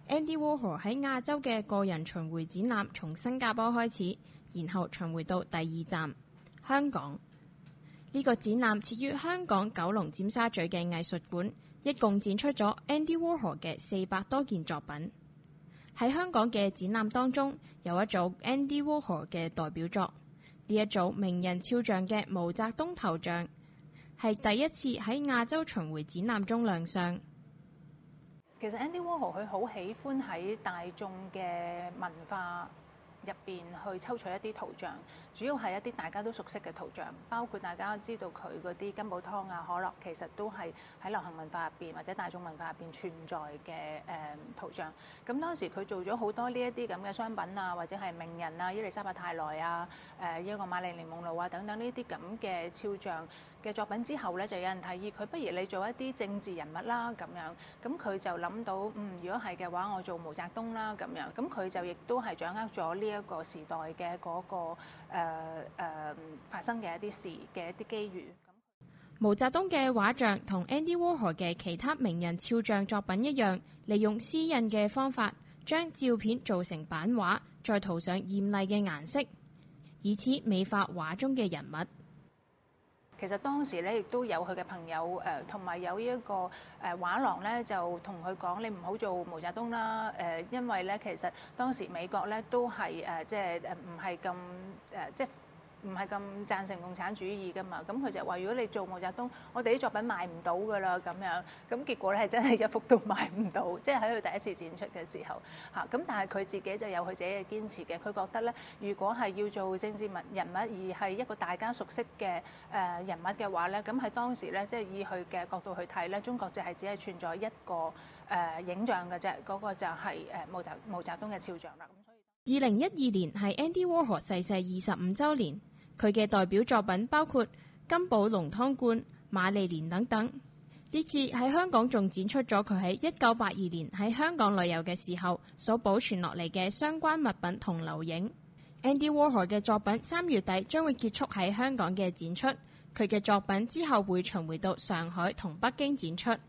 Andy Warhol 喺亞洲嘅個人巡迴展覽從新加坡開始，然後巡迴到第二站香港。呢個展覽設於香港九龍尖沙咀嘅藝術館，一共展出咗 Andy Warhol 嘅400多件作品。喺香港嘅展覽當中，有一組 Andy Warhol 嘅代表作，呢一組名人肖像嘅毛澤東頭像，係第一次喺亞洲巡迴展覽中亮相。其實 Andy Warhol 佢好喜歡喺大眾嘅文化入邊去抽取一啲圖像，主要係一啲大家都熟悉嘅圖像，包括大家知道佢嗰啲金寶湯啊、可樂，其實都係喺流行文化入邊或者大眾文化入邊存在嘅圖像。咁當時佢做咗好多呢一啲咁嘅商品啊，或者係名人啊、伊麗莎白泰萊啊、一個瑪麗蓮夢露啊等等呢啲咁嘅肖像嘅作品之後咧，就有人提議佢不如你做一啲政治人物啦咁樣。咁佢就諗到，如果係嘅話，我做毛澤東啦咁樣。咁佢就亦都係掌握咗呢一個時代嘅嗰個發生嘅一啲事嘅一啲機遇。毛澤東嘅畫像同 Andy Warhol 嘅其他名人肖像作品一樣，利用絲印嘅方法將照片做成版畫，再塗上豔麗嘅顏色，以此美化畫中嘅人物。其實當時咧，亦都有佢嘅朋友同埋有一個畫廊咧，就同佢講：你唔好做毛澤東啦，因為咧其實當時美國咧都係即係唔係咁即係唔係咁贊成共產主義噶嘛。咁佢就話：如果你做毛澤東，我哋啲作品賣唔到噶啦咁樣。咁結果咧係真係一幅都賣唔到，即係喺佢第一次展出嘅時候嚇。咁但係佢自己就有佢自己嘅堅持嘅。佢覺得咧，如果係要做政治人物而係一個大家熟悉嘅人物嘅話咧，咁喺當時咧，即係以佢嘅角度去睇咧，中國就係只係存在一個影像嘅啫，嗰個就係毛澤東嘅肖像啦。咁所以2012年係 Andy Warhol 逝世25週年，佢嘅代表作品包括金寶龍湯罐、瑪麗蓮等等。呢次喺香港仲展出咗佢喺1982年喺香港旅遊嘅時候所保存落嚟嘅相關物品同留影。Andy Warhol 嘅作品3月底將會結束喺香港嘅展出，佢嘅作品之後會巡迴到上海同北京展出。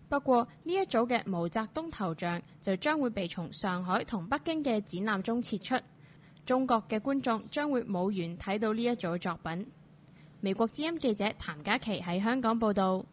不過呢一組嘅毛澤東頭像就將會被從上海同北京嘅展覽中撤出，中國嘅觀眾將會冇緣睇到呢一組作品。美國之音記者譚嘉琪喺香港報導。